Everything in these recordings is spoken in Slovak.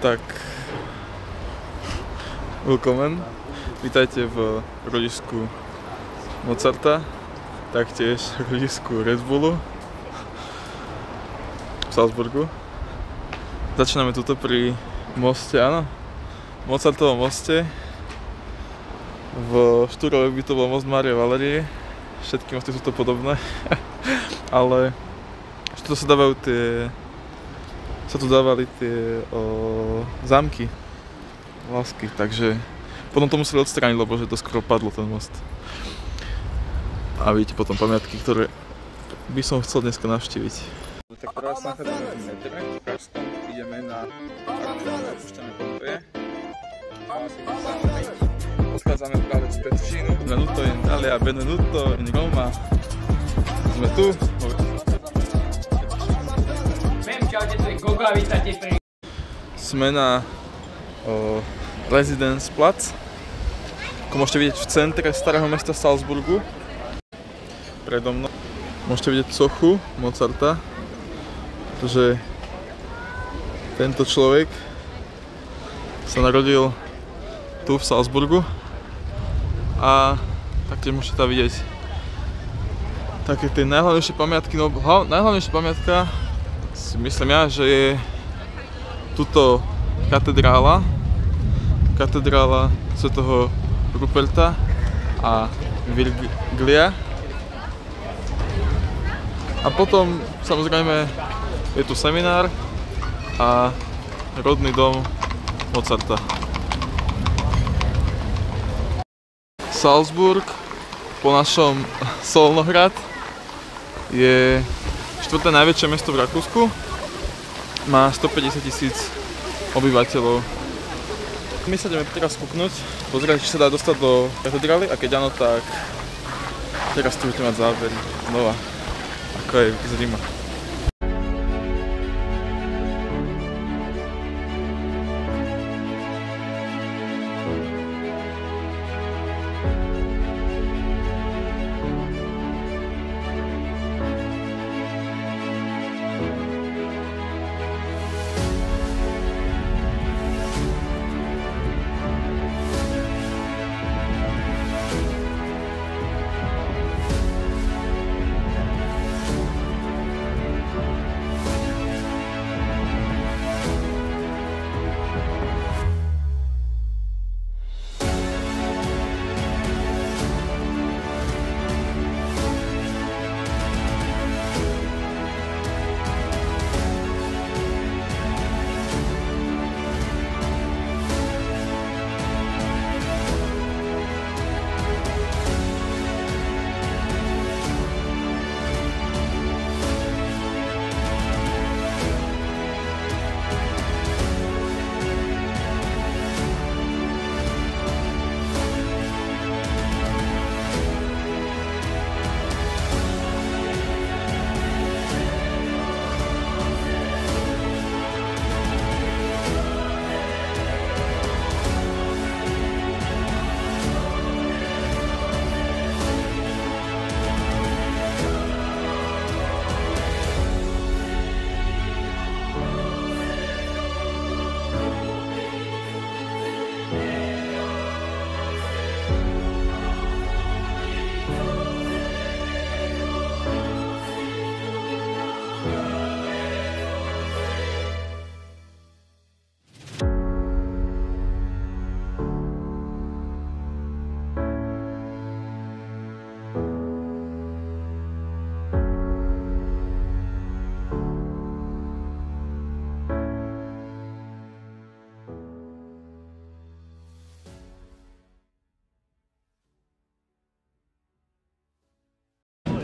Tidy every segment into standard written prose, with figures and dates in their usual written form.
Tak, willkommen. Vítajte v rodisku Mozarta, taktiež v rodisku Red Bullu v Salzburgu. Začíname tuto pri moste, áno, Mozartovom moste. V Štúrove by to bol most Márie Valérie, všetky mosty sú to podobné, ale tu sa dávajú tu dávali tie zámky, lásky, takže potom to museli odstrániť, lebo že to skoro padlo ten most. A vidíte potom pamiatky, ktoré by som chcel dneska navštíviť. Tak teraz sa nachádzame v metre, v Karskom, ideme na opúšťané Pompeje. Odchádzame práve z Petržínu. Benvenuto in Italia, benvenuto in Roma. Sme tu. Sme na Residenzplatz, ako môžete vidieť v centre starého mesta Salzburgu. Predo mnou môžete vidieť sochu Mozarta, pretože tento človek sa narodil tu v Salzburgu a taktiež môžete tam vidieť také tie najhlavnejšie pamiatky. No, najhlavnejšia pamiatka si myslím ja, že je tuto katedrála svätého Ruperta a Virgilia. A potom samozrejme je tu seminár a rodný dom Mozarta. Salzburg, po našom Solnohrad, je štvrté najväčšie mesto v Rakúsku. Má 150 000 obyvateľov. My sa ideme teraz kúknuť, pozrieť, či sa dá dostať do katedrály, a keď áno, tak teraz tu budete mať záber znova, ako je z Ríma.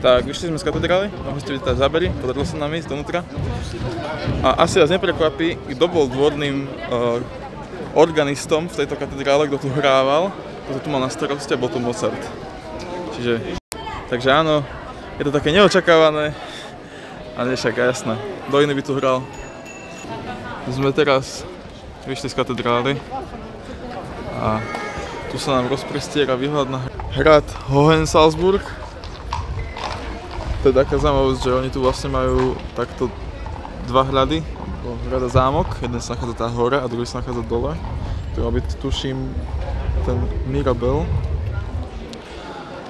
Tak vyšli sme z katedrály, mohli ste vidieť zábery, podarilo sa nám ísť donútra. A asi vás neprekvapí, kto bol dvorným organistom v tejto katedrále, kto tu hrával, kto tu mal na starosti, a bol tu Mozart. Takže áno, je to také neočakávané, ale však jasné, kto iný by tu hral. Sme teraz vyšli z katedrály a tu sa nám rozprestiera výhľad na hrad Hohensalzburg. To je taká zaujímavosť, že oni tu vlastne majú takto dva hrady, hrad a zámok, jeden sa nachádza tá hore a druhý sa nachádza dole. To má byť, tuším, ten Mirabel.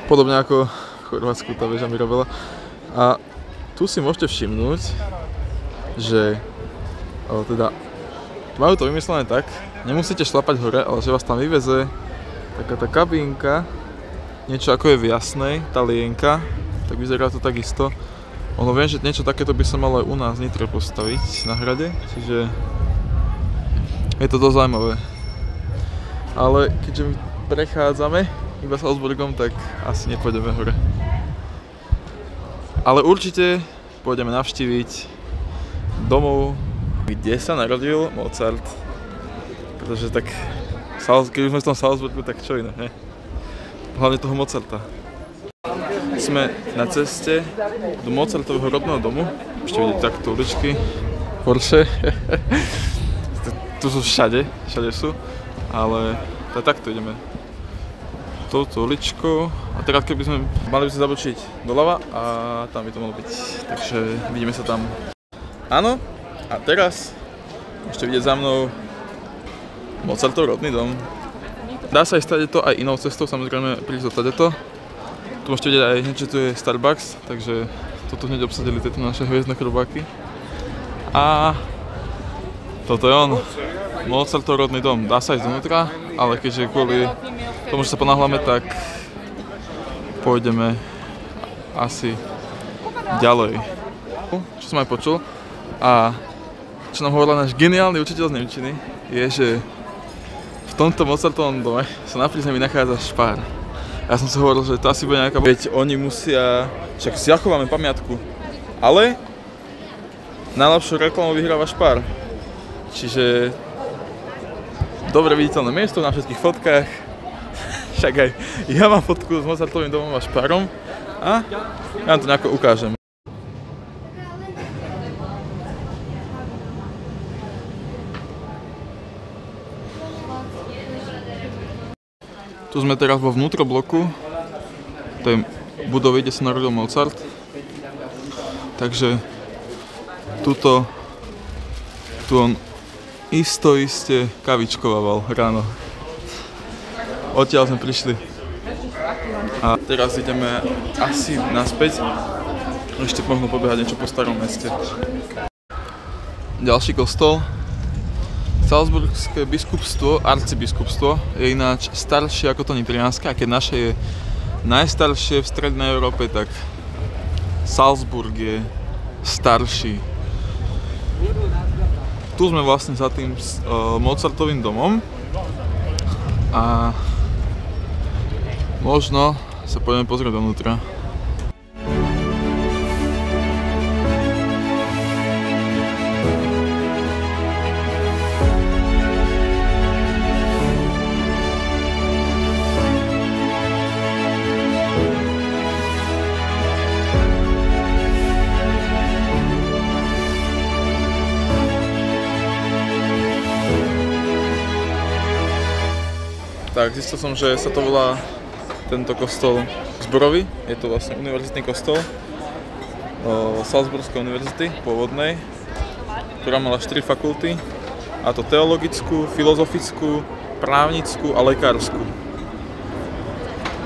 Podobne ako v Chorvátsku tá väža Mirabela. A tu si môžete všimnúť, že teda majú to vymyslené tak, nemusíte šlapať hore, ale že vás tam vyveze taká tá kabínka, niečo ako je v Jasnej, tá lienka, tak vyzerá to takisto. Ono viem, že niečo takéto by sa malo aj u nás v Nitre postaviť na hrade, čiže je to dosť zaujímavé. Ale keďže my prechádzame iba Salzburgom, tak asi nepôjdeme hore. Ale určite pôjdeme navštíviť domov, kde sa narodil Mozart. Pretože tak, keď už sme v tom Salzburgu, tak čo iné, ne? Hlavne toho Mozarta. Sme na ceste do Mozartovho rodného domu. Ešte vidíte takto uličky, Porsche. Tu sú všade sú. Ale takto ideme touto uličkou. A teraz keby sme mali by sa zabočiť doľava a tam by to malo byť. Takže vidíme sa tam. Áno, a teraz môžete vidieť za mnou Mozartov rodný dom. Dá sa aj tadeto aj inou cestou, samozrejme prísť do tadeto. Tu môžete vidieť aj hneď, že tu je Starbucks, takže toto hneď obsadili tieto naše hviezdne chrobáky. A toto je on, Mozartov rodný dom. Dá sa ísť dovnútra, ale keďže kvôli tomu, že sa ponáhľame, tak pôjdeme asi ďalej. Čo som aj počul a čo nám hovoril náš geniálny učiteľ z nemčiny, je, že v tomto Mozartovom dome sa na prízemí nachádza špár. Ja som si hovoril, že to asi bude nejaká... Veď oni musia... Však si zachováme pamiatku. Ale najlepšiu reklamu vyhráva špár. Čiže dobre viditeľné miesto na všetkých fotkách. Však aj ja mám fotku s Mozartovým domom a špárom. A ja vám to nejako ukážem. Tu sme teraz vo vnútrobloku tej budovy, kde sa narodil Mozart. Takže tu on iste kavičkovával ráno. Odtiaľ sme prišli. A teraz ideme asi naspäť. Ešte možno pobehať niečo po starom meste. Ďalší kostol. Salzburgské biskupstvo, arcibiskupstvo, je ináč staršie ako to nitrianske, a keď naše je najstaršie v strednej Európe, tak Salzburg je starší. Tu sme vlastne za tým Mozartovým domom a možno sa pôjdeme pozrieť dovnútra. Tak, zistil som, že sa to volá tento kostol zborový. Je to vlastne univerzitný kostol Salzburskej univerzity pôvodnej, ktorá mala 4 fakulty, a to teologickú, filozofickú, právnickú a lekárskú.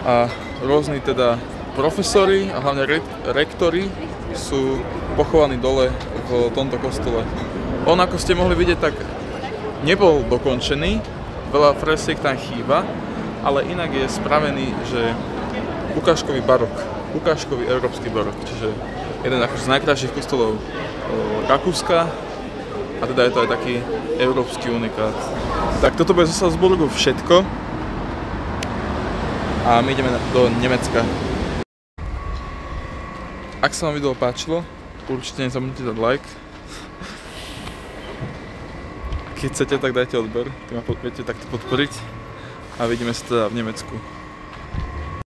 A rôzni teda profesori a hlavne rektori sú pochovaní dole v tomto kostole. On, ako ste mohli vidieť, tak nebol dokončený. Veľa fresiek tam chýba, ale inak je spravený, že ukážkový barok, ukážkový európsky barok, čiže jeden z najkrajších kostolov Rakúska, a teda je to aj taký európsky unikát. Tak toto bude zo Salzburgu všetko a my ideme do Nemecka. Ak sa vám video páčilo, určite nezabudnite dať like. Keď chcete, tak dajte odber, tým ma viete takto podporiť a vidíme sa teda v Nemecku.